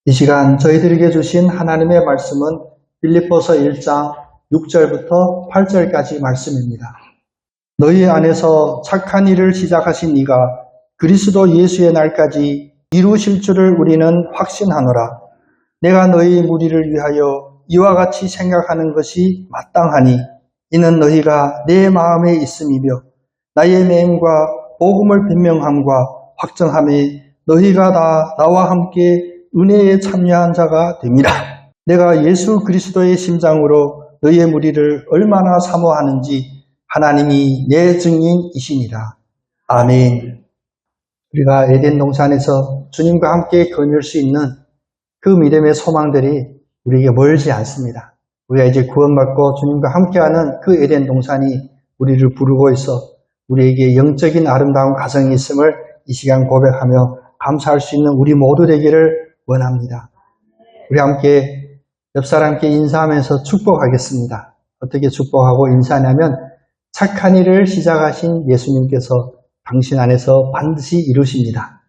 이 시간 저희들에게 주신 하나님의 말씀은 빌립보서 1장 6절부터 8절까지 말씀입니다. 너희 안에서 착한 일을 시작하신 이가 그리스도 예수의 날까지 이루실 줄을 우리는 확신하노라. 내가 너희 무리를 위하여 이와 같이 생각하는 것이 마땅하니 이는 너희가 내 마음에 있음이며 나의 매임과 복음을 변명함과 확정함에 너희가 다 나와 함께 은혜에 참여한 자가 됨이라. 내가 예수 그리스도의 심장으로 너희의 무리를 얼마나 사모하는지 하나님이 내 증인이시니라. 아멘. 우리가 에덴 동산에서 주님과 함께 거닐 수 있는 그 믿음의 소망들이 우리에게 멀지 않습니다. 우리가 이제 구원받고 주님과 함께하는 그 에덴 동산이 우리를 부르고 있어 우리에게 영적인 아름다운 가정이 있음을 이 시간 고백하며 감사할 수 있는 우리 모두 되기를 원합니다. 우리 함께 옆 사람께 인사하면서 축복하겠습니다. 어떻게 축복하고 인사하냐면 착한 일을 시작하신 예수님께서 당신 안에서 반드시 이루십니다.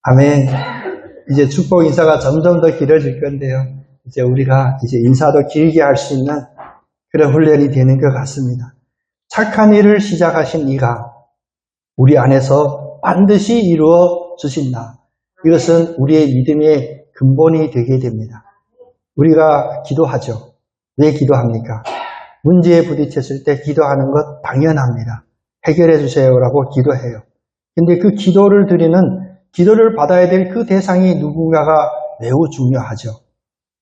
아멘. 이제 축복 인사가 점점 더 길어질 건데요. 이제 우리가 이제 인사도 길게 할 수 있는 그런 훈련이 되는 것 같습니다. 착한 일을 시작하신 이가 우리 안에서 반드시 이루어 주신다. 이것은 우리의 믿음의 근본이 되게 됩니다. 우리가 기도하죠. 왜 기도합니까? 문제에 부딪혔을 때 기도하는 것 당연합니다. 해결해 주세요라고 기도해요. 근데 그 기도를 받아야 될 그 대상이 누군가가 매우 중요하죠.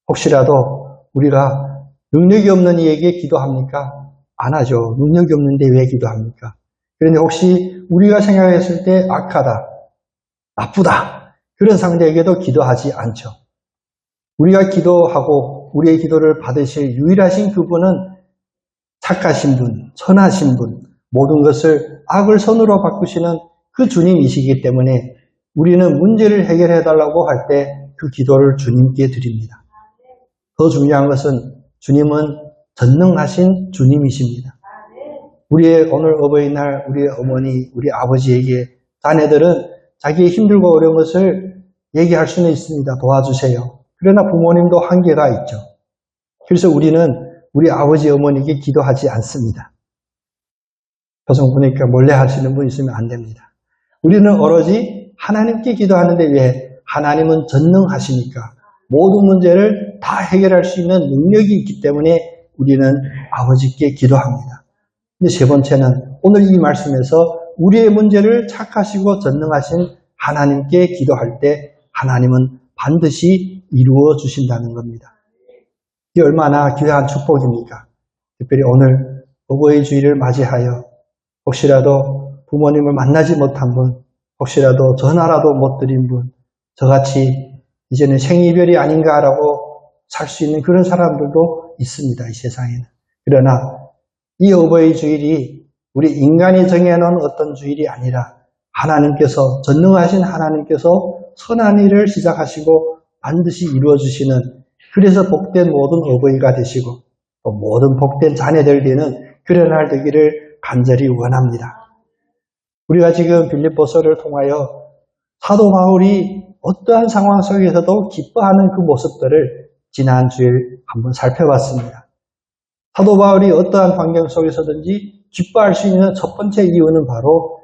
혹시라도 우리가 능력이 없는 이에게 기도합니까? 안 하죠. 능력이 없는데 왜 기도합니까? 그런데 혹시 우리가 생각했을 때 악하다, 나쁘다 그런 상대에게도 기도하지 않죠. 우리가 기도하고 우리의 기도를 받으실 유일하신 그분은 착하신 분, 선하신 분, 모든 것을 악을 선으로 바꾸시는 그 주님이시기 때문에 우리는 문제를 해결해달라고 할 때 그 기도를 주님께 드립니다. 더 중요한 것은 주님은 전능하신 주님이십니다. 우리의 오늘 어버이날 우리의 어머니, 우리 아버지에게 자녀들은 자기의 힘들고 어려운 것을 얘기할 수는 있습니다. 도와주세요. 그러나 부모님도 한계가 있죠. 그래서 우리는 우리 아버지, 어머니에게 기도하지 않습니다. 표정 보니까 몰래 하시는 분 있으면 안 됩니다. 우리는 오로지 하나님께 기도하는데 왜? 하나님은 전능하시니까 모든 문제를 다 해결할 수 있는 능력이 있기 때문에 우리는 아버지께 기도합니다. 근데 세 번째는 오늘 이 말씀에서 우리의 문제를 착하시고 전능하신 하나님께 기도할 때 하나님은 반드시 이루어 주신다는 겁니다. 이게 얼마나 귀한 축복입니까? 특별히 오늘 어버이 주일을 맞이하여 혹시라도 부모님을 만나지 못한 분, 혹시라도 전화라도 못 드린 분, 저같이 이제는 생이별이 아닌가라고 살 수 있는 그런 사람들도 있습니다. 이 세상에는. 그러나 이 어버이 주일이 우리 인간이 정해놓은 어떤 주일이 아니라 하나님께서, 전능하신 하나님께서 선한 일을 시작하시고 반드시 이루어주시는, 그래서 복된 모든 어버이가 되시고 또 모든 복된 자녀들 되는 그런 날 되기를 간절히 원합니다. 우리가 지금 빌립보서를 통하여 사도 바울이 어떠한 상황 속에서도 기뻐하는 그 모습들을 지난 주일 한번 살펴봤습니다. 사도 바울이 어떠한 환경 속에서든지 기뻐할 수 있는 첫 번째 이유는 바로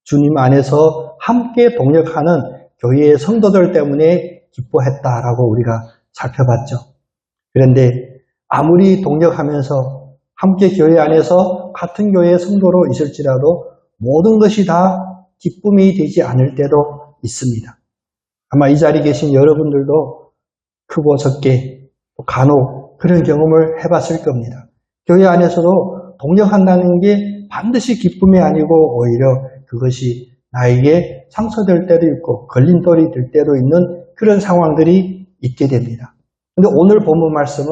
주님 안에서 함께 동역하는 교회의 성도들 때문에 기뻐했다라고 우리가 살펴봤죠. 그런데 아무리 동역하면서 함께 교회 안에서 같은 교회의 성도로 있을지라도 모든 것이 다 기쁨이 되지 않을 때도 있습니다. 아마 이 자리에 계신 여러분들도 크고 적게 간혹 그런 경험을 해봤을 겁니다. 교회 안에서도 동역한다는 게 반드시 기쁨이 아니고 오히려 그것이 나에게 상처될 때도 있고 걸림돌이 될 때도 있는 그런 상황들이 있게 됩니다. 그런데 오늘 본문 말씀은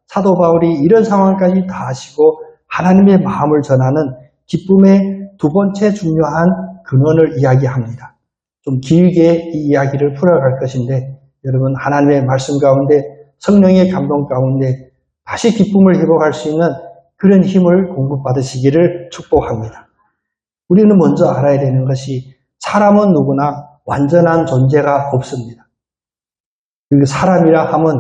사도 바울이 이런 상황까지 다 하시고 하나님의 마음을 전하는 기쁨의 두 번째 중요한 근원을 이야기합니다. 좀 길게 이 이야기를 풀어갈 것인데 여러분 하나님의 말씀 가운데 성령의 감동 가운데 다시 기쁨을 회복할 수 있는 그런 힘을 공급받으시기를 축복합니다. 우리는 먼저 알아야 되는 것이 사람은 누구나 완전한 존재가 없습니다. 그리고 사람이라 함은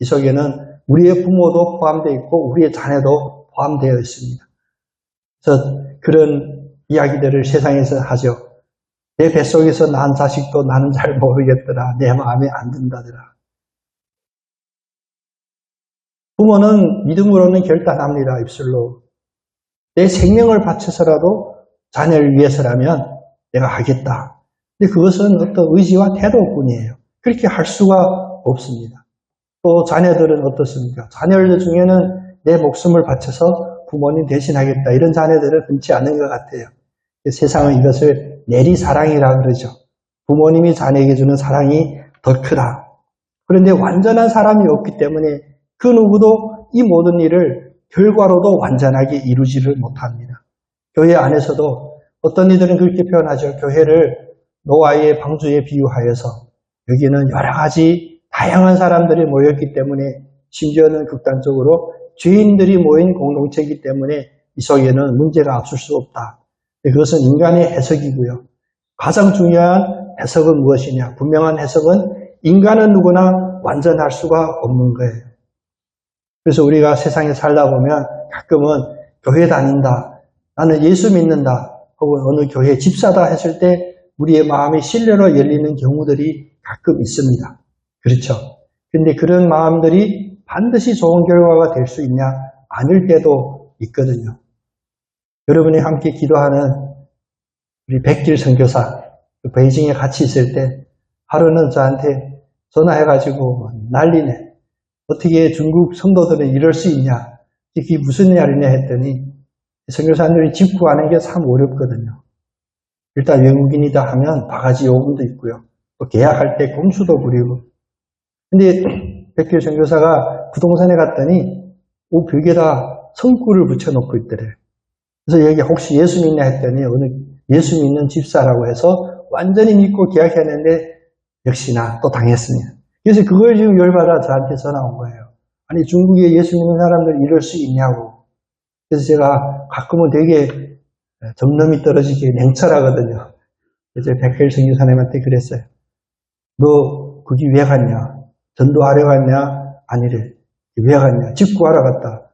이 속에는 우리의 부모도 포함되어 있고 우리의 자녀도 포함되어 있습니다. 그래서 그런 이야기들을 세상에서 하죠. 내 뱃속에서 낳은 자식도 나는 잘 모르겠더라. 내 마음에 안 든다더라. 부모는 믿음으로는 결단합니다. 입술로. 내 생명을 바쳐서라도 자녀를 위해서라면 내가 하겠다. 근데 그것은 어떤 의지와 태도뿐이에요. 그렇게 할 수가 없습니다. 또 자녀들은 어떻습니까? 자녀들 중에는 내 목숨을 바쳐서 부모님 대신하겠다. 이런 자녀들은 흔치 않은 것 같아요. 세상은 이것을 내리사랑이라 그러죠. 부모님이 자녀에게 주는 사랑이 더 크다. 그런데 완전한 사람이 없기 때문에 그 누구도 이 모든 일을 결과로도 완전하게 이루지를 못합니다. 교회 안에서도 어떤 이들은 그렇게 표현하죠. 교회를 노아의 방주에 비유하여서 여기는 여러 가지 다양한 사람들이 모였기 때문에 심지어는 극단적으로 죄인들이 모인 공동체이기 때문에 이 속에는 문제가 없을 수 없다. 그것은 인간의 해석이고요. 가장 중요한 해석은 무엇이냐? 분명한 해석은 인간은 누구나 완전할 수가 없는 거예요. 그래서 우리가 세상에 살다 보면 가끔은 교회 다닌다, 나는 예수 믿는다, 혹은 어느 교회 집사다 했을 때 우리의 마음이 신뢰로 열리는 경우들이 가끔 있습니다. 그렇죠? 근데 그런 마음들이 반드시 좋은 결과가 될 수 있냐? 아닐 때도 있거든요. 여러분이 함께 기도하는 우리 백길 선교사, 베이징에 같이 있을 때 하루는 저한테 전화해가지고 난리네. 어떻게 중국 성도들은 이럴 수 있냐? 이게 무슨 말이냐 했더니 선교사님들이 집 구하는 게 참 어렵거든요. 일단 외국인이다 하면 바가지 요금도 있고요. 또 계약할 때 공수도 부리고. 근데 백길 선교사가 부동산에 갔더니 벽에다 성구를 붙여놓고 있더래. 그래서 여기 혹시 예수 믿냐 했더니 어느 예수 믿는 집사라고 해서 완전히 믿고 계약했는데 역시나 또 당했습니다. 그래서 그걸 지금 열받아 저한테 전화 온 거예요. 아니 중국에 예수 믿는 사람들 이럴 수 있냐고. 그래서 제가 가끔은 되게 점점이 떨어지게 냉철하거든요. 그래서 백길 선교사님한테 그랬어요. 너 거기 왜 갔냐? 전도하러 갔냐? 아니래. 왜 갔냐? 집 구하러 갔다.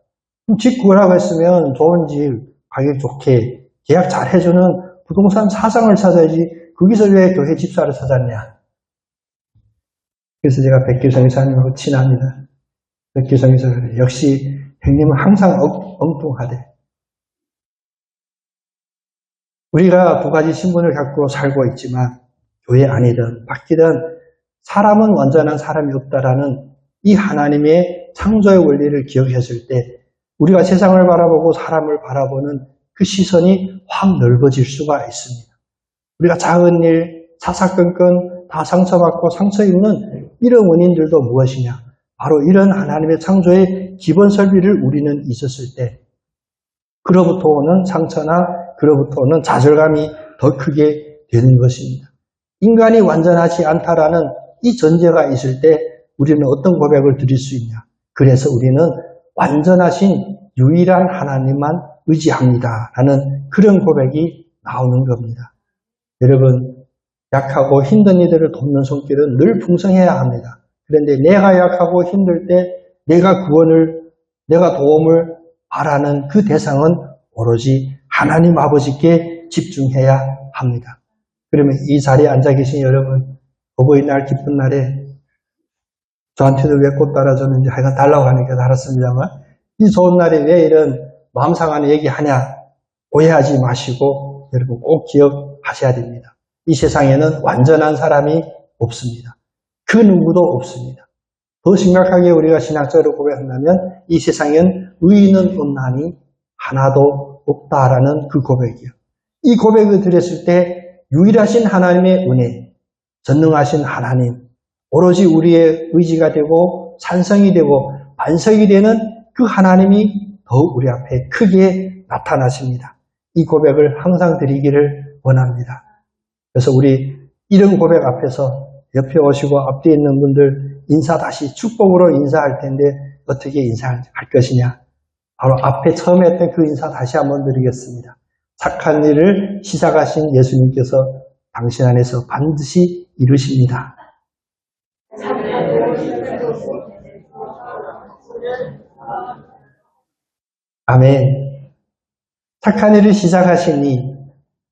그럼 집 구하러 갔으면 좋은 집, 가격 좋게 계약 잘 해주는 부동산 사장을 찾아야지 거기서 왜 교회 집사를 찾았냐? 그래서 제가 백길 선교사님하고 친합니다. 백길 선교사님 역시 형님은 항상 엉뚱하대. 우리가 두 가지 신분을 갖고 살고 있지만 교회 안이든 밖이든 사람은 완전한 사람이 없다라는 이 하나님의 창조의 원리를 기억했을 때 우리가 세상을 바라보고 사람을 바라보는 그 시선이 확 넓어질 수가 있습니다. 우리가 작은 일, 사사건건 다 상처받고 상처 입는 이런 원인들도 무엇이냐? 바로 이런 하나님의 창조의 기본 설비를 우리는 있었을 때 그로부터 오는 상처나 그로부터 오는 좌절감이 더 크게 되는 것입니다. 인간이 완전하지 않다라는 이 전제가 있을 때 우리는 어떤 고백을 드릴 수 있냐? 그래서 우리는 완전하신 유일한 하나님만 의지합니다. 라는 그런 고백이 나오는 겁니다. 여러분, 약하고 힘든 이들을 돕는 손길은 늘 풍성해야 합니다. 그런데 내가 약하고 힘들 때 내가 도움을 바라는 그 대상은 오로지 하나님 아버지께 집중해야 합니다. 그러면 이 자리에 앉아 계신 여러분, 어버이날 기쁜 날에 저한테도 왜 꽃 따라줬는지 하여간 달라고 하니까 달았습니다만 이 좋은 날에 왜 이런 마음 상하는 얘기하냐 오해하지 마시고 여러분 꼭 기억하셔야 됩니다. 이 세상에는 완전한 사람이 없습니다. 그 누구도 없습니다. 더 심각하게 우리가 신학적으로 고백한다면 이 세상엔 의인은 없나니 하나도 없다라는 그 고백이요. 이 고백을 드렸을 때 유일하신 하나님의 은혜, 전능하신 하나님, 오로지 우리의 의지가 되고 산성이 되고 반석이 되는 그 하나님이 더욱 우리 앞에 크게 나타나십니다. 이 고백을 항상 드리기를 원합니다. 그래서 우리 이런 고백 앞에서 옆에 오시고 앞뒤에 있는 분들 인사 다시 축복으로 인사할 텐데 어떻게 인사할 것이냐. 바로 앞에 처음에 했던 그 인사 다시 한번 드리겠습니다. 착한 일을 시작하신 예수님께서 당신 안에서 반드시 이루십니다. 아멘. 착한 일을 시작하시니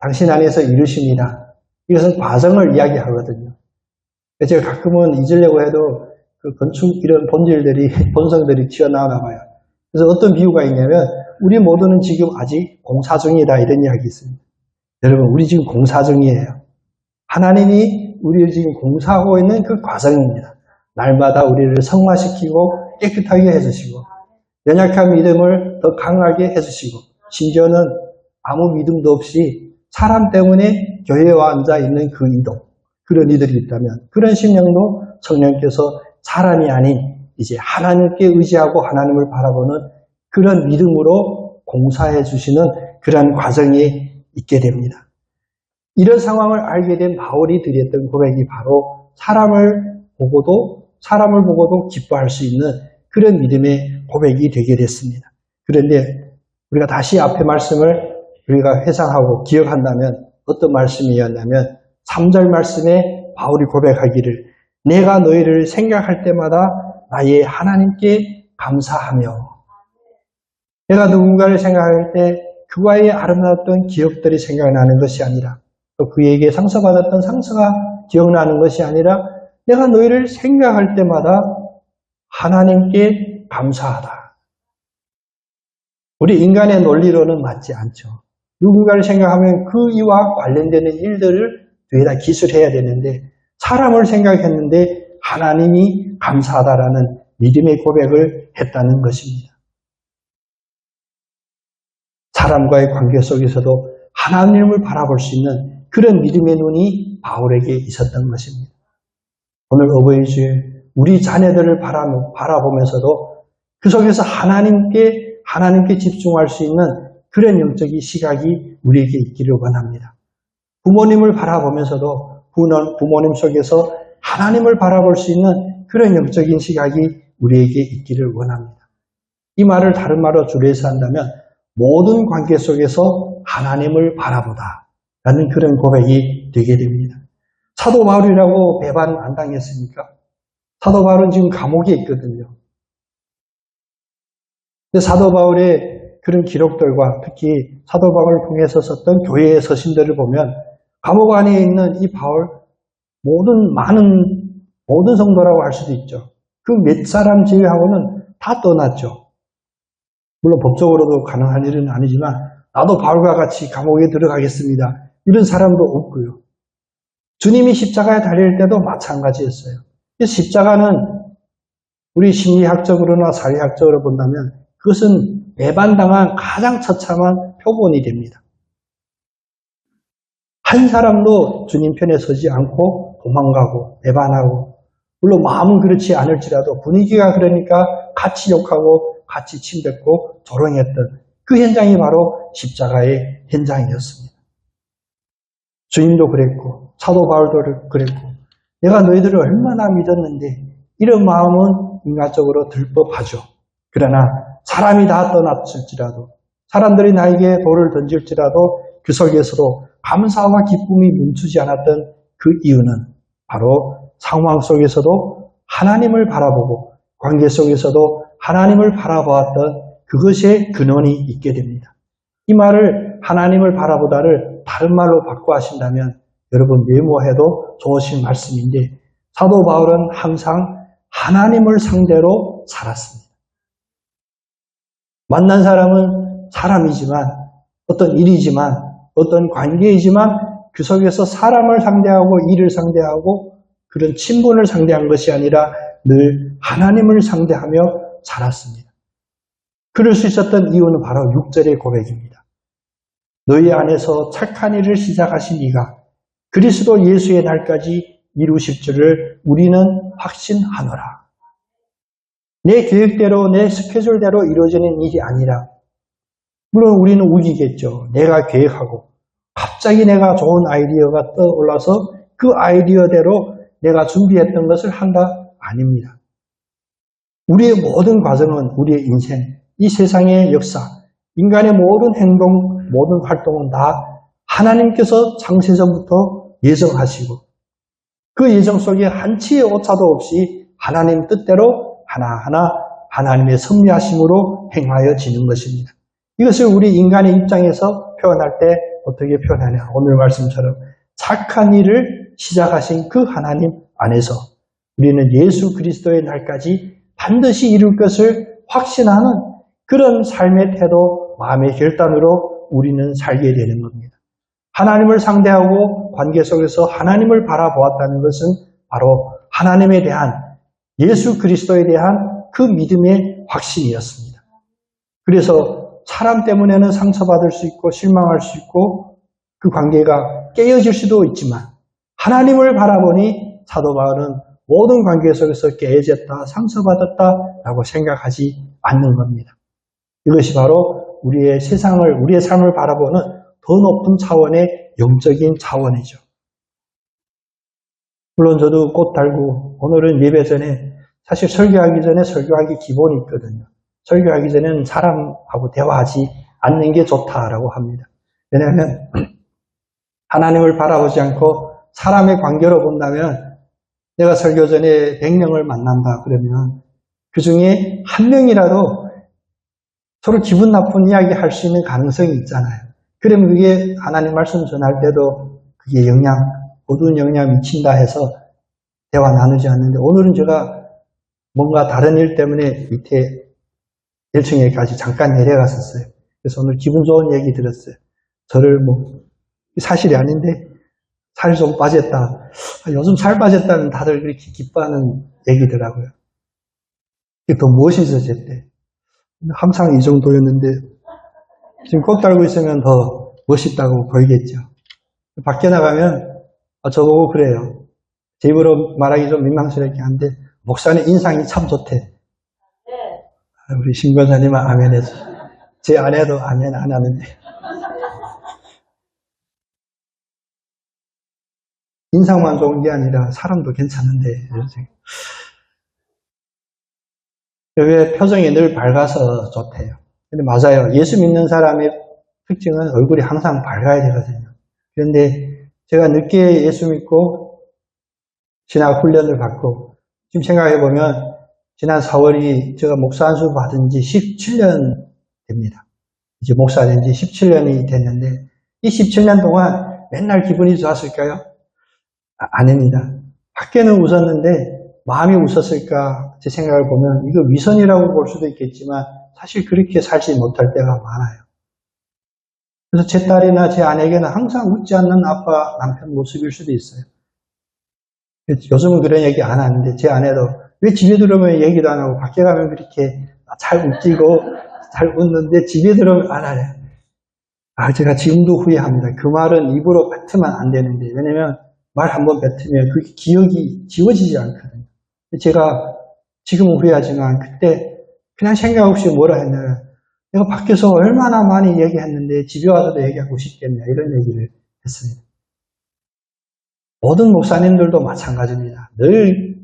당신 안에서 이루십니다. 이것은 과정을 이야기하거든요. 제가 가끔은 잊으려고 해도 그 건축 이런 본성들이 튀어나오나 봐요. 그래서 어떤 비유가 있냐면 우리 모두는 지금 아직 공사 중이다 이런 이야기 있습니다. 여러분 우리 지금 공사 중이에요. 하나님이 우리를 지금 공사하고 있는 그 과정입니다. 날마다 우리를 성화시키고 깨끗하게 해주시고 연약한 믿음을 더 강하게 해주시고 심지어는 아무 믿음도 없이 사람 때문에 교회에 앉아 있는 그 이동 그런 이들이 있다면 그런 심령도 성령께서 사람이 아닌 이제 하나님께 의지하고 하나님을 바라보는 그런 믿음으로 공사해 주시는 그런 과정이 있게 됩니다. 이런 상황을 알게 된 바울이 드렸던 고백이 바로 사람을 보고도 기뻐할 수 있는 그런 믿음의 고백이 되게 됐습니다. 그런데 우리가 다시 앞의 말씀을 우리가 회상하고 기억한다면 어떤 말씀이었냐면 3절 말씀에 바울이 고백하기를 내가 너희를 생각할 때마다 나의 하나님께 감사하며 내가 누군가를 생각할 때 그와의 아름다웠던 기억들이 생각나는 것이 아니라 또 그에게 상처받았던 상처가 기억나는 것이 아니라 내가 너희를 생각할 때마다 하나님께 감사하다. 우리 인간의 논리로는 맞지 않죠. 누군가를 생각하면 그 이와 관련되는 일들을 뒤에다 기술해야 되는데 사람을 생각했는데 하나님이 감사하다라는 믿음의 고백을 했다는 것입니다. 사람과의 관계 속에서도 하나님을 바라볼 수 있는 그런 믿음의 눈이 바울에게 있었던 것입니다. 오늘 어버이 주일 우리 자녀들을 바라보면서도 그 속에서 하나님께 집중할 수 있는 그런 영적인 시각이 우리에게 있기를 원합니다. 부모님을 바라보면서도 부모님 속에서 하나님을 바라볼 수 있는 그런 영적인 시각이 우리에게 있기를 원합니다. 이 말을 다른 말로 줄여서 한다면 모든 관계 속에서 하나님을 바라보다 라는 그런 고백이 되게 됩니다. 사도 바울이라고 배반 안 당했습니까? 사도 바울은 지금 감옥에 있거든요. 근데 사도 바울의 그런 기록들과 특히 사도 바울을 통해서 썼던 교회의 서신들을 보면 감옥 안에 있는 이 바울 모든 성도라고 할 수도 있죠. 그 몇 사람 제외하고는 다 떠났죠. 물론 법적으로도 가능한 일은 아니지만 나도 바울과 같이 감옥에 들어가겠습니다. 이런 사람도 없고요. 주님이 십자가에 달릴 때도 마찬가지였어요. 십자가는 우리 심리학적으로나 사회학적으로 본다면 그것은 배반당한 가장 처참한 표본이 됩니다. 한 사람도 주님 편에 서지 않고 도망가고 배반하고 물론 마음은 그렇지 않을지라도 분위기가 그러니까 같이 욕하고 같이 침뱉고 조롱했던 그 현장이 바로 십자가의 현장이었습니다. 주님도 그랬고 사도 바울도 그랬고 내가 너희들을 얼마나 믿었는데 이런 마음은 인간적으로 들법하죠. 그러나 사람이 다 떠났을지라도 사람들이 나에게 돌을 던질지라도 그 속에서도 감사와 기쁨이 멈추지 않았던 그 이유는 바로 상황 속에서도 하나님을 바라보고 관계 속에서도 하나님을 바라보았던 그것의 근원이 있게 됩니다. 이 말을 하나님을 바라보다를 다른 말로 바꿔 하신다면 여러분 메모해도 좋으신 말씀인데 사도 바울은 항상 하나님을 상대로 살았습니다. 만난 사람은 사람이지만 어떤 일이지만 어떤 관계이지만 그 속에서 사람을 상대하고 일을 상대하고 그런 친분을 상대한 것이 아니라 늘 하나님을 상대하며 살았습니다. 그럴 수 있었던 이유는 바로 6절의 고백입니다. 너희 안에서 착한 일을 시작하신 이가 그리스도 예수의 날까지 이루실 줄을 우리는 확신하노라. 내 계획대로 내 스케줄대로 이루어지는 일이 아니라 물론 우리는 우기겠죠. 내가 계획하고 갑자기 내가 좋은 아이디어가 떠올라서 그 아이디어대로 내가 준비했던 것을 한다? 아닙니다. 우리의 모든 과정은 우리의 인생, 이 세상의 역사, 인간의 모든 행동, 모든 활동은 다 하나님께서 창세전부터 예정하시고 그 예정 속에 한치의 오차도 없이 하나님 뜻대로 하나하나 하나님의 섭리하심으로 행하여지는 것입니다. 이것을 우리 인간의 입장에서 표현할 때 어떻게 표현하냐. 오늘 말씀처럼 착한 일을 시작하신 그 하나님 안에서 우리는 예수 그리스도의 날까지 반드시 이룰 것을 확신하는 그런 삶의 태도, 마음의 결단으로 우리는 살게 되는 겁니다. 하나님을 상대하고 관계 속에서 하나님을 바라보았다는 것은 바로 하나님에 대한 예수 그리스도에 대한 그 믿음의 확신이었습니다. 그래서 사람 때문에는 상처받을 수 있고 실망할 수 있고 그 관계가 깨어질 수도 있지만 하나님을 바라보니 사도 바울은 모든 관계 속에서 깨어졌다, 상처받았다라고 생각하지 않는 겁니다. 이것이 바로 우리의 세상을, 우리의 삶을 바라보는 더 높은 차원의 영적인 차원이죠. 물론 저도 꽃 달고 오늘은 예배 전에 사실 설교하기 전에 설교하기 기본이 있거든요. 설교하기 전에는 사람하고 대화하지 않는 게 좋다라고 합니다. 왜냐하면 하나님을 바라보지 않고 사람의 관계로 본다면 내가 설교 전에 100명을 만난다 그러면 그 중에 한 명이라도 서로 기분 나쁜 이야기 할 수 있는 가능성이 있잖아요. 그러면 그게 하나님 말씀 전할 때도 그게 어두운 영향 미친다 해서 대화 나누지 않는데 오늘은 제가 뭔가 다른 일 때문에 밑에 1층에까지 잠깐 내려갔었어요. 그래서 오늘 기분 좋은 얘기 들었어요. 저를 사실이 아닌데 살 좀 빠졌다. 요즘 살 빠졌다면 다들 그렇게 기뻐하는 얘기더라고요. 이게 더 무엇이 있었을때 항상 이 정도였는데 지금 꽃 달고 있으면 더 멋있다고 보이겠죠. 밖에 나가면 저보고 그래요. 제 입으로 말하기 좀 민망스럽긴 한데 목사님 인상이 참 좋대. 우리 신권사님은 아멘 해줘. 제 아내도 아멘 안 하는데. 인상만 좋은 게 아니라 사람도 괜찮은데. 왜 표정이 늘 밝아서 좋대요. 근데 맞아요. 예수 믿는 사람의 특징은 얼굴이 항상 밝아야 되거든요. 그런데 제가 늦게 예수 믿고 신학 훈련을 받고 지금 생각해보면 지난 4월이 제가 목사 안수 받은 지 17년 됩니다. 이제 목사 된 지 17년이 됐는데 이 17년 동안 맨날 기분이 좋았을까요? 아닙니다. 밖에는 웃었는데 마음이 웃었을까 제 생각을 보면 이거 위선이라고 볼 수도 있겠지만 사실 그렇게 살지 못할 때가 많아요. 그래서 제 딸이나 제 아내에게는 항상 웃지 않는 아빠, 남편 모습일 수도 있어요. 요즘은 그런 얘기 안 하는데 제 아내도 왜 집에 들어오면 얘기도 안 하고 밖에 가면 그렇게 잘 웃기고 잘 웃는데 집에 들어오면 안 하냐. 제가 지금도 후회합니다. 그 말은 입으로 뱉으면 안 되는데 왜냐면 말 한번 뱉으면 그 기억이 지워지지 않거든요. 제가 지금은 후회하지만 그때 그냥 생각 없이 뭐라 했나요? 내가 밖에서 얼마나 많이 얘기했는데 집에 와서도 얘기하고 싶겠냐 이런 얘기를 했습니다. 모든 목사님들도 마찬가지입니다. 늘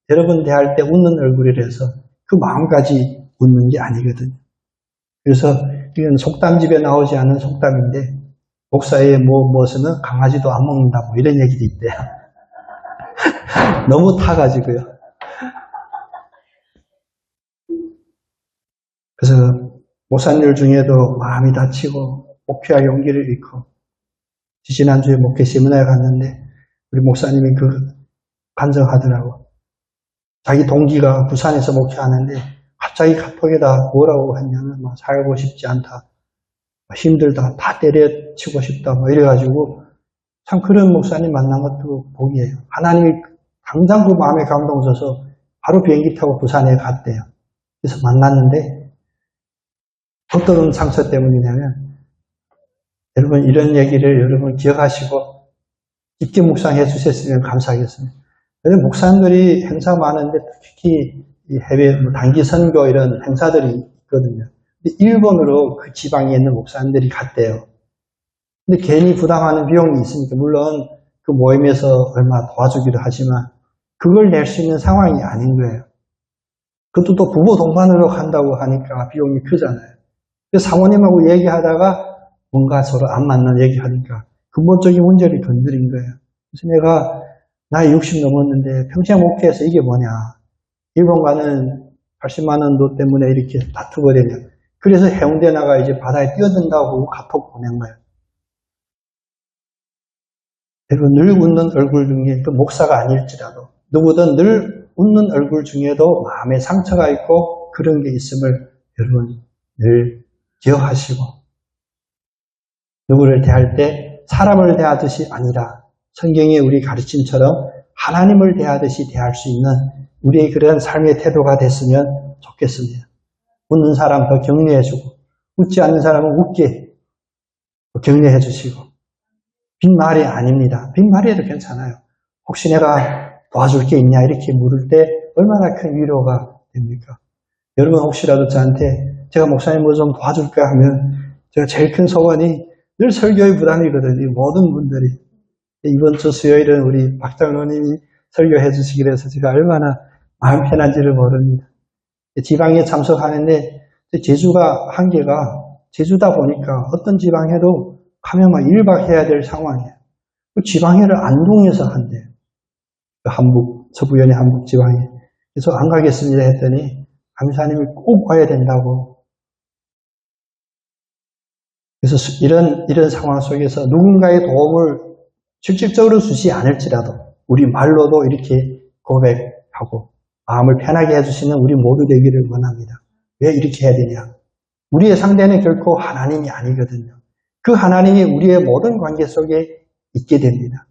여러분 대할 때 웃는 얼굴이라서 그 마음까지 웃는 게 아니거든요. 그래서 이건 속담집에 나오지 않은 속담인데 목사의 무엇은 강아지도 안 먹는다 이런 얘기도 있대요. 너무 타가지고요. 그래서 목사님들 중에도 마음이 다치고 목표와 용기를 잃고 지난주에 목회 세미나에 갔는데 우리 목사님이 간증하더라고. 자기 동기가 부산에서 목회하는데 갑자기 카톡에다 뭐라고 했냐면 살고 싶지 않다. 힘들다. 다 때려치고 싶다. 이래가지고 참 그런 목사님 만난 것도 복이에요. 하나님이 당장 그 마음에 감동 줘서 바로 비행기 타고 부산에 갔대요. 그래서 만났는데 어떤 상처 때문이냐면 여러분 이런 얘기를 여러분 기억하시고 깊게 묵상해 주셨으면 감사하겠습니다. 요즘 목사님들이 행사 많은데 특히 해외 단기 선교 이런 행사들이 있거든요. 근데 일본으로 그 지방에 있는 목사님들이 갔대요. 근데 괜히 부담하는 비용이 있으니까 물론 그 모임에서 얼마 도와주기도 하지만 그걸 낼 수 있는 상황이 아닌 거예요. 그것도 또 부부 동반으로 간다고 하니까 비용이 크잖아요. 사모님하고 얘기하다가 뭔가 서로 안 맞는 얘기하니까 근본적인 문제를 건드린 거예요. 그래서 내가 나이 60 넘었는데 평생 목회해서 이게 뭐냐. 일본 가는 80만 원도 때문에 이렇게 다투고 되냐. 그래서 해운대 나가 이제 바다에 뛰어든다고 카톡 보낸 거예요. 그리고 늘 웃는 얼굴 중에 그 목사가 아닐지라도 누구든 늘 웃는 얼굴 중에도 마음에 상처가 있고 그런 게 있음을 여러분 늘 기억하시고 누구를 대할 때 사람을 대하듯이 아니라 성경의 우리 가르침처럼 하나님을 대하듯이 대할 수 있는 우리의 그런 삶의 태도가 됐으면 좋겠습니다. 웃는 사람 더 격려해주고 웃지 않는 사람은 웃게 격려해주시고 빈말이 아닙니다. 빈말이라도 괜찮아요. 혹시 내가 도와줄 게 있냐 이렇게 물을 때 얼마나 큰 위로가 됩니까? 여러분 혹시라도 저한테 제가 목사님 뭐 좀 도와줄까 하면 제가 제일 큰 소원이 늘 설교의 부담이거든요. 모든 분들이 이번 주 수요일은 우리 박 장로님이 설교해 주시기로 해서 제가 얼마나 마음 편한지를 모릅니다. 지방에 참석하는데 제주가 한계가 제주다 보니까 어떤 지방에도 가면 막 1박 해야 될 상황이에요. 지방회를 안동에서 한대요. 한북, 서부연의 한북 지방에. 그래서 안 가겠습니다 했더니 감사님이 꼭 와야 된다고. 그래서 이런 상황 속에서 누군가의 도움을 직접적으로 주지 않을지라도 우리 말로도 이렇게 고백하고 마음을 편하게 해주시는 우리 모두 되기를 원합니다. 왜 이렇게 해야 되냐? 우리의 상대는 결코 하나님이 아니거든요. 그 하나님이 우리의 모든 관계 속에 있게 됩니다.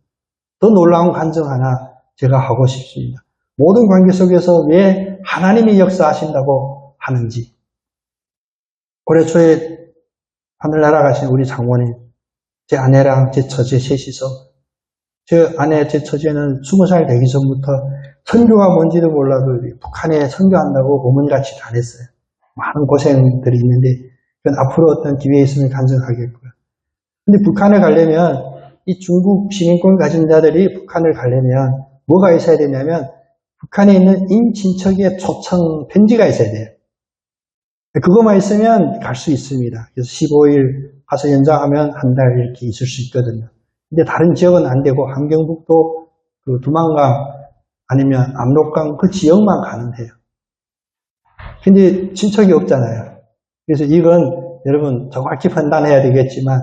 더 놀라운 간증 하나 제가 하고 싶습니다. 모든 관계 속에서 왜 하나님이 역사하신다고 하는지. 올해 초에 하늘 날아가신 우리 장모님, 제 아내랑 제 처제 셋이서 제 아내, 제 처제는 20살 되기 전부터 선교가 뭔지도 몰라도 북한에 선교한다고 어머니같이 다녔어요. 많은 고생들이 있는데 그건 앞으로 어떤 기회가 있으면 간증하겠고요. 근데 북한을 가려면 이 중국 시민권 가진 자들이 북한을 가려면 뭐가 있어야 되냐면 북한에 있는 인친척의 초청 편지가 있어야 돼요. 그것만 있으면 갈 수 있습니다. 그래서 15일 가서 연장하면 한 달 이렇게 있을 수 있거든요. 근데 다른 지역은 안 되고 함경북도 그 두만강 아니면 압록강 그 지역만 가능해요. 근데 친척이 없잖아요. 그래서 이건 여러분 정확히 판단해야 되겠지만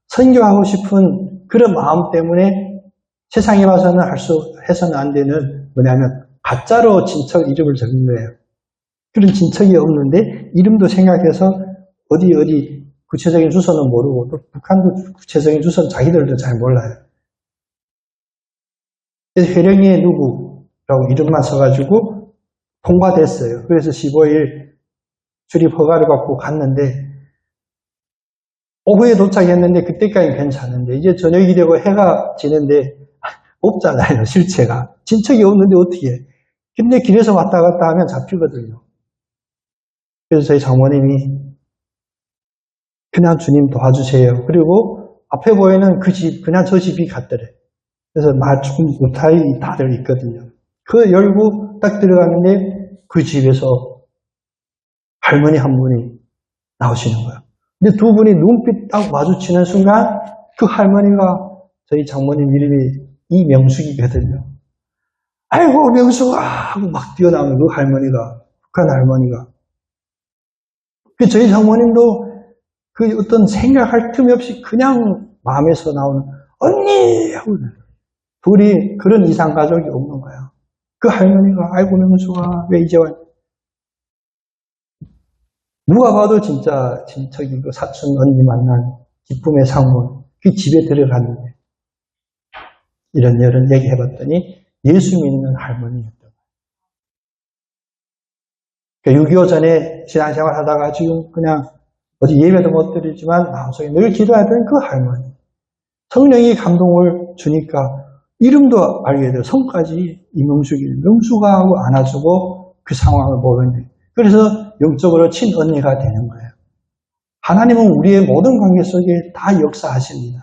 선교하고 싶은 그런 마음 때문에 세상에 와서는 해서는 안 되는 뭐냐면 가짜로 친척 이름을 적는 거예요. 그런 친척이 없는데 이름도 생각해서 어디 구체적인 주소는 모르고 또 북한도 구체적인 주소는 자기들도 잘 몰라요. 그래서 회령이의 누구라고 이름만 써가지고 통과됐어요. 그래서 15일 출입 허가를 받고 갔는데 오후에 도착했는데 그때까지는 괜찮은데 이제 저녁이 되고 해가 지는데 없잖아요. 실체가. 친척이 없는데 어떻게 해. 근데 길에서 왔다 갔다 하면 잡히거든요. 그래서 저희 장모님이 그냥 주님 도와주세요. 그리고 앞에 보이는 그 집, 그냥 저 집이 같더래. 그래서 맞춤 무타이 다들 있거든요. 그 열고 딱 들어가는데 그 집에서 할머니 한 분이 나오시는 거예요. 근데 두 분이 눈빛 딱 마주치는 순간 그 할머니가 저희 장모님 이름이 이명숙이거든요. 아이고 명숙아 하고 막 뛰어나오는 그 할머니가 북한 할머니가 저희 장모님도 그 어떤 생각할 틈이 없이 그냥 마음에서 나오는 언니 하고 둘이 그런 이상 가족이 없는 거예요. 그 할머니가 아이고 명숙아 왜 이제 왔냐. 누가 봐도 진짜 친척이 그 사촌 언니 만난 기쁨의 상문 그 집에 들어갔는데 이런 얘기 해봤더니 예수 믿는 할머니였다고. 그러니까 6.25 전에 신앙생활 하다가 지금 그냥 어디 예배도 못 드리지만 마음속에 늘 기도하던 그 할머니. 성령이 감동을 주니까 이름도 알게 돼요. 성까지 이명숙이 명수가 하고 안아주고 그 상황을 보는데 그래서 영적으로 친언니가 되는 거예요. 하나님은 우리의 모든 관계 속에 다 역사하십니다.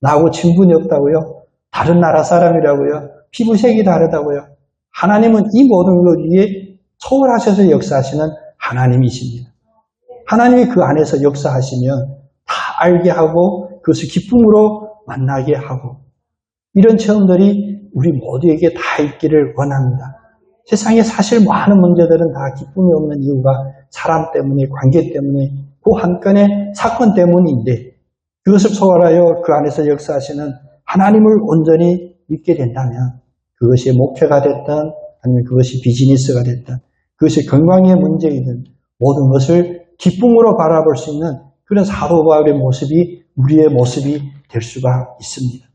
나하고 친분이 없다고요? 다른 나라 사람이라고요? 피부색이 다르다고요? 하나님은 이 모든 것 위에 초월하셔서 역사하시는 하나님이십니다. 하나님이 그 안에서 역사하시면 다 알게 하고 그것을 기쁨으로 만나게 하고 이런 체험들이 우리 모두에게 다 있기를 원합니다. 세상에 사실 많은 문제들은 다 기쁨이 없는 이유가 사람 때문에, 관계 때문에, 그 한 건의 사건 때문인데 그것을 소홀하여 그 안에서 역사하시는 하나님을 온전히 믿게 된다면 그것이 목회가 됐든 아니면 그것이 비즈니스가 됐든 그것이 건강의 문제이든 모든 것을 기쁨으로 바라볼 수 있는 그런 사도 바울의 모습이 우리의 모습이 될 수가 있습니다.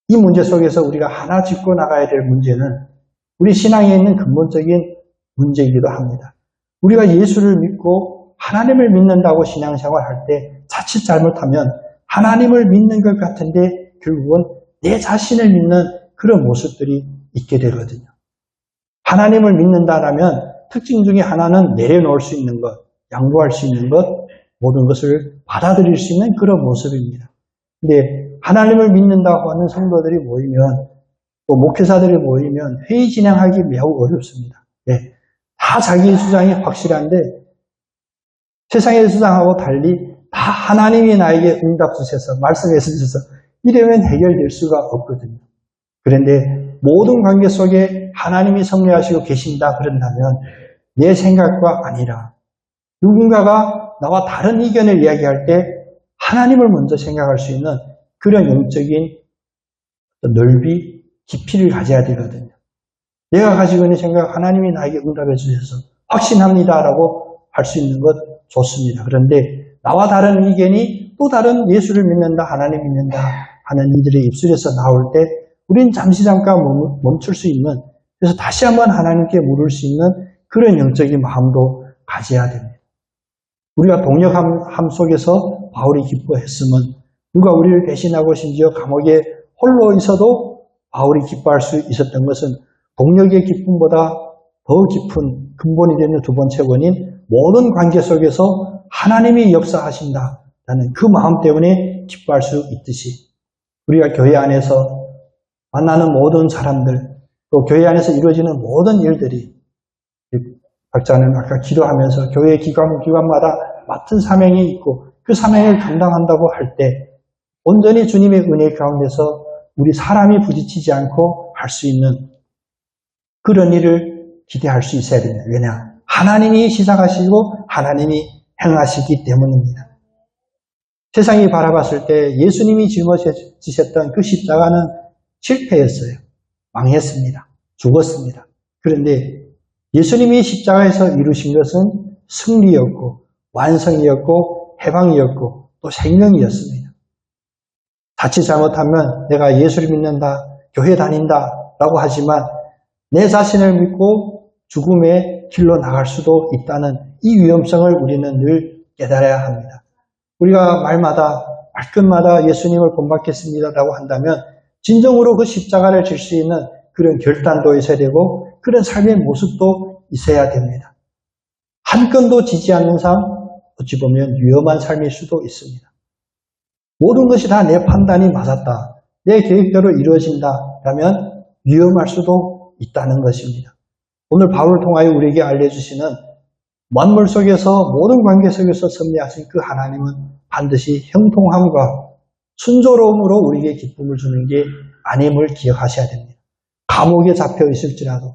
이 문제 속에서 우리가 하나 짚고 나가야 될 문제는 우리 신앙에 있는 근본적인 문제이기도 합니다. 우리가 예수를 믿고 하나님을 믿는다고 신앙생활 할 때 자칫 잘못하면 하나님을 믿는 것 같은데 결국은 내 자신을 믿는 그런 모습들이 있게 되거든요. 하나님을 믿는다라면 특징 중에 하나는 내려놓을 수 있는 것, 양보할 수 있는 것, 모든 것을 받아들일 수 있는 그런 모습입니다. 근데 하나님을 믿는다고 하는 성도들이 모이면 또 목회자들이 모이면 회의 진행하기 매우 어렵습니다. 네. 다 자기의 주장이 확실한데 세상의 주장하고 달리 다 하나님이 나에게 응답 주셔서 말씀해 주셔서 이러면 해결될 수가 없거든요. 그런데 모든 관계 속에 하나님이 섭리하시고 계신다 그런다면 내 생각과 아니라 누군가가 나와 다른 의견을 이야기할 때 하나님을 먼저 생각할 수 있는 그런 영적인 넓이, 깊이를 가져야 되거든요. 내가 가지고 있는 생각 하나님이 나에게 응답해 주셔서 확신합니다라고 할 수 있는 것 좋습니다. 그런데 나와 다른 의견이 또 다른 예수를 믿는다, 하나님 믿는다 하는 이들의 입술에서 나올 때 우린 잠깐 멈출 수 있는 그래서 다시 한번 하나님께 물을 수 있는 그런 영적인 마음도 가져야 됩니다. 우리가 동역함 속에서 바울이 기뻐했으면 누가 우리를 배신하고 심지어 감옥에 홀로 있어도 바울이 기뻐할 수 있었던 것은 동역의 기쁨보다 더 깊은 근본이 되는 두 번째 원인 모든 관계 속에서 하나님이 역사하신다라는 그 마음 때문에 기뻐할 수 있듯이 우리가 교회 안에서 만나는 모든 사람들 또 교회 안에서 이루어지는 모든 일들이 박자는 아까 기도하면서 교회 기관마다 맡은 사명이 있고 그 사명을 감당한다고 할 때 온전히 주님의 은혜 가운데서 우리 사람이 부딪히지 않고 할 수 있는 그런 일을 기대할 수 있어야 됩니다. 왜냐? 하나님이 시작하시고 하나님이 행하시기 때문입니다. 세상이 바라봤을 때 예수님이 짊어지셨던 그 십자가는 실패했어요. 망했습니다. 죽었습니다. 그런데 예수님이 십자가에서 이루신 것은 승리였고 완성이었고 해방이었고 또 생명이었습니다. 자칫 잘못하면 내가 예수를 믿는다, 교회 다닌다 라고 하지만 내 자신을 믿고 죽음의 길로 나갈 수도 있다는 이 위험성을 우리는 늘 깨달아야 합니다. 우리가 말끝마다 예수님을 본받겠습니다라고 한다면 진정으로 그 십자가를 질 수 있는 그런 결단도 있어야 되고 그런 삶의 모습도 있어야 됩니다. 한 건도 지지 않는 삶, 어찌 보면 위험한 삶일 수도 있습니다. 모든 것이 다 내 판단이 맞았다, 내 계획대로 이루어진다라면 위험할 수도 있다는 것입니다. 오늘 바울을 통하여 우리에게 알려주시는 만물 속에서 모든 관계 속에서 섭리하신 그 하나님은 반드시 형통함과 순조로움으로 우리에게 기쁨을 주는 게 아님을 기억하셔야 됩니다. 감옥에 잡혀 있을지라도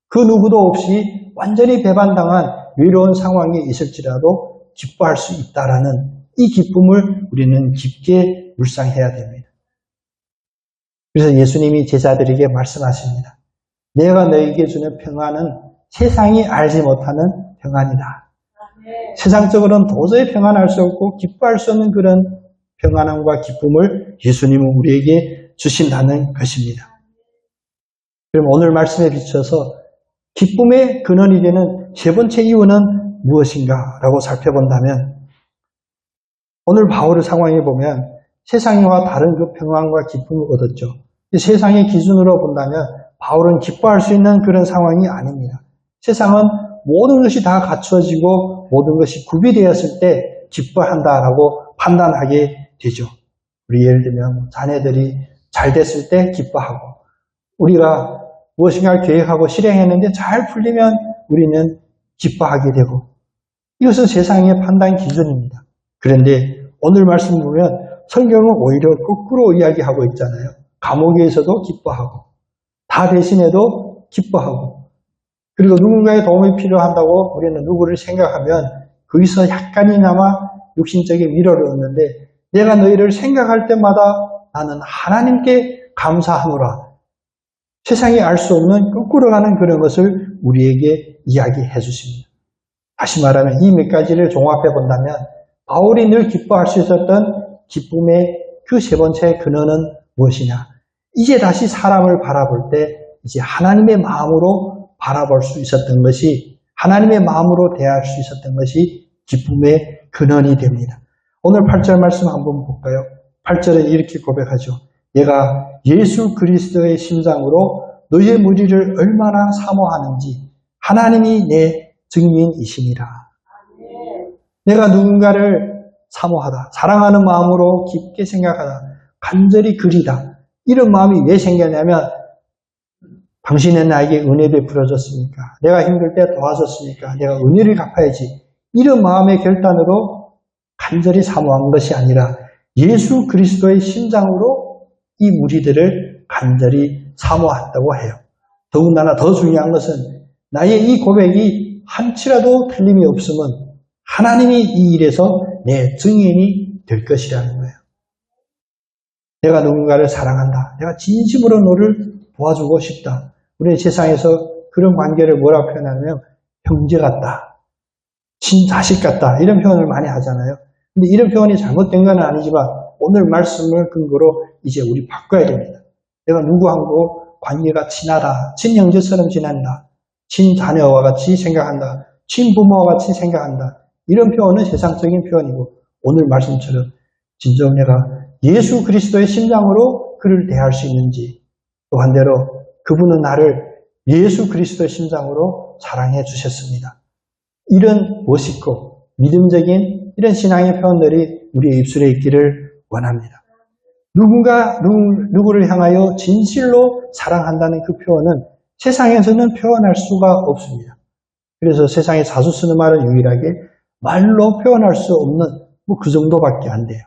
그 누구도 없이 완전히 배반당한 외로운 상황에 있을지라도 기뻐할 수 있다라는 이 기쁨을 우리는 깊게 묵상해야 됩니다. 그래서 예수님이 제자들에게 말씀하십니다. 내가 너에게 주는 평안은 세상이 알지 못하는 평안이다. 세상적으로는 도저히 평안할 수 없고 기뻐할 수 없는 그런 평안함과 기쁨을 예수님은 우리에게 주신다는 것입니다. 그럼 오늘 말씀에 비춰서 기쁨의 근원이 되는 세 번째 이유는 무엇인가 라고 살펴본다면 오늘 바울의 상황에 보면 세상과 다른 그 평안과 기쁨을 얻었죠. 세상의 기준으로 본다면 바울은 기뻐할 수 있는 그런 상황이 아닙니다. 세상은 모든 것이 다 갖추어지고 모든 것이 구비되었을 때 기뻐한다라고 판단하게 되죠. 우리 예를 들면 자녀들이 잘 됐을 때 기뻐하고 우리가 무엇인가를 계획하고 실행했는데 잘 풀리면 우리는 기뻐하게 되고 이것은 세상의 판단 기준입니다. 그런데 오늘 말씀 보면 성경은 오히려 거꾸로 이야기하고 있잖아요. 감옥에서도 기뻐하고 다 대신해도 기뻐하고 그리고 누군가의 도움이 필요한다고 우리는 누구를 생각하면 거기서 약간이나마 육신적인 위로를 얻는데 내가 너희를 생각할 때마다 나는 하나님께 감사하노라. 세상이 알 수 없는 거꾸로 가는 그런 것을 우리에게 이야기해 주십니다. 다시 말하면 이 몇 가지를 종합해 본다면 바울이 늘 기뻐할 수 있었던 기쁨의 그 세 번째 근원은 무엇이냐? 이제 다시 사람을 바라볼 때 이제 하나님의 마음으로 바라볼 수 있었던 것이 하나님의 마음으로 대할 수 있었던 것이 기쁨의 근원이 됩니다. 오늘 8절 말씀 한번 볼까요? 8절에 이렇게 고백하죠. 내가 예수 그리스도의 심장으로 너희의 무리를 얼마나 사모하는지 하나님이 내 증인이시니라. 내가 누군가를 사모하다, 사랑하는 마음으로 깊게 생각하다, 간절히 그리다. 이런 마음이 왜 생겼냐면 당신은 나에게 은혜 베풀어줬으니까, 내가 힘들 때 도와줬으니까 내가 은혜를 갚아야지. 이런 마음의 결단으로 간절히 사모한 것이 아니라 예수 그리스도의 심장으로 이 무리들을 간절히 사모한다고 해요. 더군다나 더 중요한 것은 나의 이 고백이 한치라도 틀림이 없으면 하나님이 이 일에서 내 증인이 될 것이라는 거예요. 내가 누군가를 사랑한다. 내가 진심으로 너를 도와주고 싶다. 우리 세상에서 그런 관계를 뭐라고 표현하냐면 형제 같다, 친자식 같다 이런 표현을 많이 하잖아요. 근데 이런 표현이 잘못된 건 아니지만 오늘 말씀을 근거로 이제 우리 바꿔야 됩니다. 내가 누구하고 관계가 친하다, 친형제처럼 지낸다, 친자녀와 같이 생각한다, 친부모와 같이 생각한다. 이런 표현은 세상적인 표현이고 오늘 말씀처럼 진정 내가 예수 그리스도의 심장으로 그를 대할 수 있는지, 또 반대로 그분은 나를 예수 그리스도의 심장으로 사랑해 주셨습니다. 이런 멋있고 믿음적인 이런 신앙의 표현들이 우리의 입술에 있기를 원합니다. 누구를 향하여 진실로 사랑한다는 그 표현은 세상에서는 표현할 수가 없습니다. 그래서 세상에 자주 쓰는 말은 유일하게 말로 표현할 수 없는 그 정도밖에 안 돼요.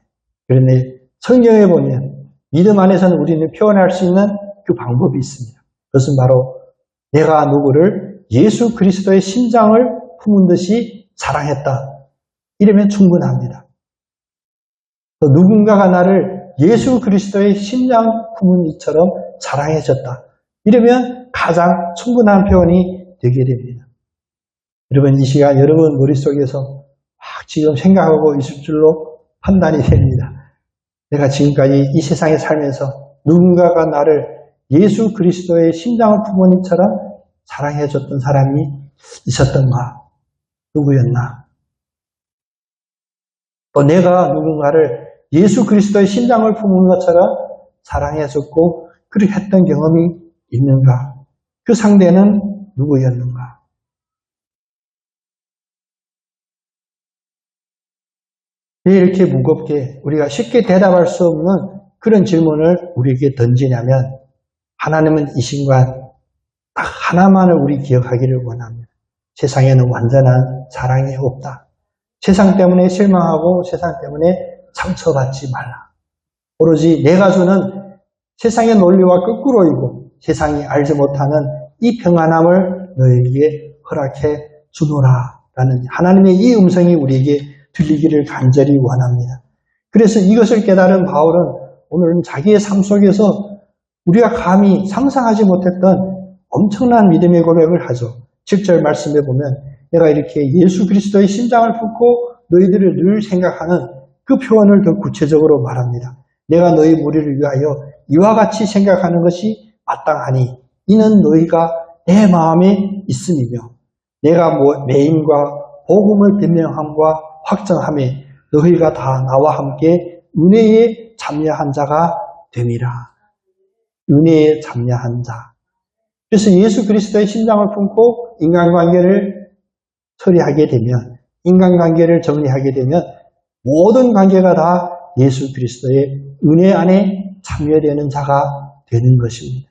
그런데 성경에 보면 믿음 안에서는 우리는 표현할 수 있는 그 방법이 있습니다. 그것은 바로 내가 누구를 예수 그리스도의 심장을 품은 듯이 사랑했다. 이러면 충분합니다. 또 누군가가 나를 예수 그리스도의 심장 품은 이처럼 사랑해줬다. 이러면 가장 충분한 표현이 되게 됩니다. 여러분 이 시간 여러분 머릿속에서 막 지금 생각하고 있을 줄로 판단이 됩니다. 내가 지금까지 이 세상에 살면서 누군가가 나를 예수 그리스도의 심장을 품은 이처럼 사랑해줬던 사람이 있었던가? 누구였나? 또 내가 누군가를 예수 그리스도의 심장을 품은 것처럼 사랑해줬고 그렇게 했던 경험이 있는가? 그 상대는 누구였는가? 왜 이렇게 무겁게 우리가 쉽게 대답할 수 없는 그런 질문을 우리에게 던지냐면 하나님은 이 순간 딱 하나만을 우리 기억하기를 원합니다. 세상에는 완전한 사랑이 없다. 세상 때문에 실망하고 세상 때문에 상처받지 말라. 오로지 내가 주는 세상의 논리와 거꾸로이고 세상이 알지 못하는 이 평안함을 너에게 허락해 주노라 라는 하나님의 이 음성이 우리에게 들리기를 간절히 원합니다. 그래서 이것을 깨달은 바울은 오늘은 자기의 삶 속에서 우리가 감히 상상하지 못했던 엄청난 믿음의 고백을 하죠. 7절 말씀에 보면 내가 이렇게 예수 그리스도의 심장을 품고 너희들을 늘 생각하는 그 표현을 더 구체적으로 말합니다. 내가 너희 무리를 위하여 이와 같이 생각하는 것이 마땅하니 이는 너희가 내 마음에 있음이며 내가 매임과 복음을 변명함과 확정함에 너희가 다 나와 함께 은혜에 참여한 자가 됨이라. 은혜에 참여한 자. 그래서 예수 그리스도의 심장을 품고 인간관계를 처리하게 되면, 인간관계를 정리하게 되면 모든 관계가 다 예수 그리스도의 은혜 안에 참여되는 자가 되는 것입니다.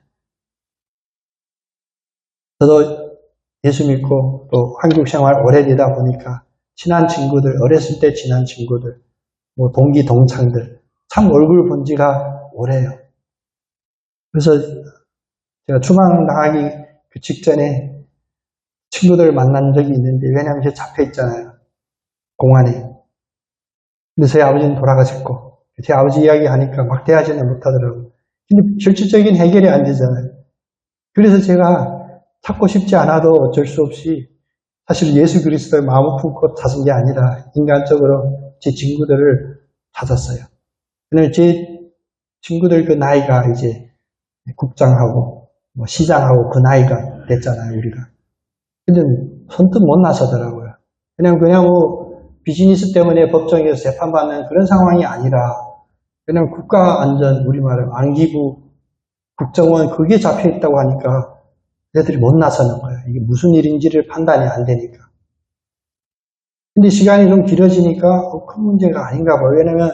저도 예수 믿고 또 한국 생활 오래되다 보니까 친한 친구들, 어렸을 때 친한 친구들, 뭐 동기, 동창들, 참 얼굴 본 지가 오래요. 그래서 제가 추방 나가기 그 직전에 친구들 만난 적이 있는데, 왜냐하면 제가 잡혀 있잖아요. 공안에. 근데 저희 아버지는 돌아가셨고, 제 아버지 이야기 하니까 막 대하지는 못하더라고요. 근데 실질적인 해결이 안 되잖아요. 그래서 제가 찾고 싶지 않아도 어쩔 수 없이 사실 예수 그리스도의 마음을 품고 찾은 게 아니라 인간적으로 제 친구들을 찾았어요. 왜냐면 제 친구들 그 나이가 이제 국장하고 뭐 시장하고 그 나이가 됐잖아요, 우리가. 근데 선뜻 못 나서더라고요. 그냥 뭐 비즈니스 때문에 법정에서 재판받는 그런 상황이 아니라 그냥 국가안전, 우리말로 안기부, 국정원 그게 잡혀있다고 하니까 애들이 못 나서는 거예요. 이게 무슨 일인지를 판단이 안 되니까. 근데 시간이 좀 길어지니까 큰 문제가 아닌가 봐요. 왜냐면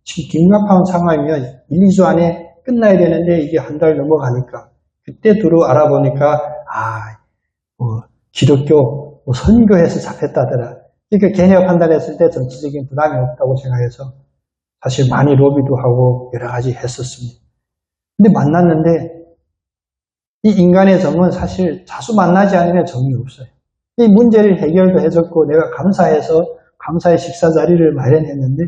지금 긴급한 상황이면 1, 2주 안에 끝나야 되는데 이게 한 달 넘어가니까 그때 알아보니까 기독교 선교해서 잡혔다더라. 그러니까 개념 판단했을 때 정치적인 부담이 없다고 생각해서 사실 많이 로비도 하고 여러 가지 했었습니다. 근데 만났는데 이 인간의 정은 사실 자주 만나지 않으면 정이 없어요. 이 문제를 해결도 해줬고 내가 감사해서 감사의 식사 자리를 마련했는데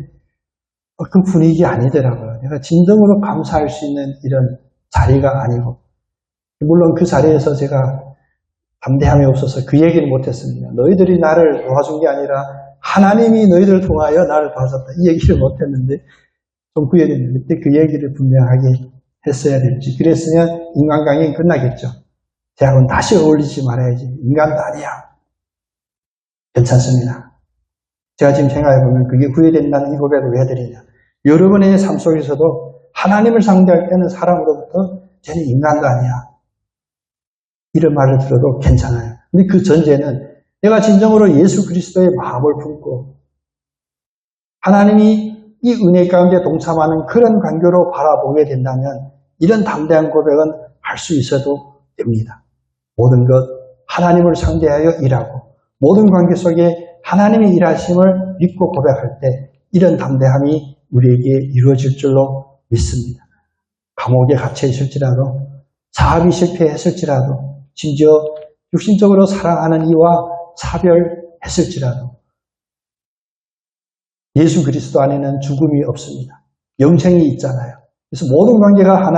그 분위기 아니더라고요. 내가 진정으로 감사할 수 있는 이런 자리가 아니고, 물론 그 자리에서 제가 담대함이 없어서 그 얘기를 못했습니다. 너희들이 나를 도와준 게 아니라 하나님이 너희들을 통하여 나를 도와줬다. 이 얘기를 못했는데 좀 후회됐는데 그때 그 얘기를 분명하게 했어야 될지. 그랬으면 인간관계는 끝나겠죠. 대학은 다시 어울리지 말아야지. 인간도 아니야. 괜찮습니다. 제가 지금 생각해보면 그게 후회된다는 이 고백을 왜 드리냐. 여러분의 삶 속에서도 하나님을 상대할 때는 사람으로부터 쟤는 인간도 아니야. 이런 말을 들어도 괜찮아요. 근데 그 전제는 내가 진정으로 예수 그리스도의 마음을 품고 하나님이 이 은혜 가운데 동참하는 그런 관계로 바라보게 된다면 이런 담대한 고백은 할 수 있어도 됩니다. 모든 것 하나님을 상대하여 일하고 모든 관계 속에 하나님의 일하심을 믿고 고백할 때 이런 담대함이 우리에게 이루어질 줄로 믿습니다. 감옥에 갇혀 있을지라도 사업이 실패했을지라도 심지어 육신적으로 사랑하는 이와 차별했을지라도 예수 그리스도 안에는 죽음이 없습니다. 영생이 있잖아요. 그래서 모든 관계가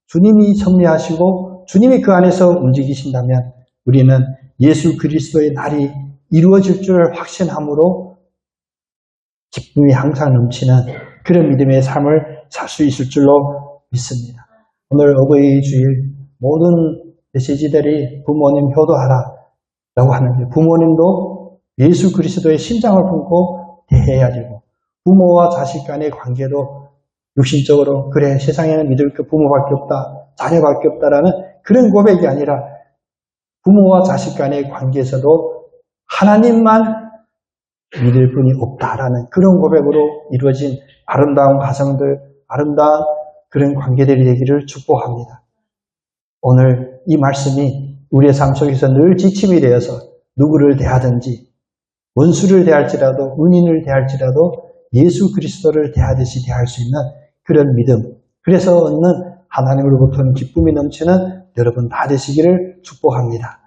주님이 섭리하시고 주님이 그 안에서 움직이신다면 우리는 예수 그리스도의 날이 이루어질 줄을 확신함으로 기쁨이 항상 넘치는 그런 믿음의 삶을 살 수 있을 줄로 믿습니다. 오늘 어버이 주일 모든 메시지들이 부모님 효도하라 라고 하는데 부모님도 예수 그리스도의 심장을 품고 대해야 되고 부모와 자식 간의 관계도 육신적으로 그래 세상에는 믿을 그 부모밖에 없다 자녀밖에 없다라는 그런 고백이 아니라 부모와 자식 간의 관계에서도 하나님만 믿을 분이 없다라는 그런 고백으로 이루어진 아름다운 가정들, 아름다운 그런 관계들이 되기를 축복합니다. 오늘 이 말씀이 우리의 삶 속에서 늘 지침이 되어서 누구를 대하든지 원수를 대할지라도 은인을 대할지라도 예수 그리스도를 대하듯이 대할 수 있는 그런 믿음, 그래서 얻는 하나님으로부터는 기쁨이 넘치는 여러분 다 되시기를 축복합니다.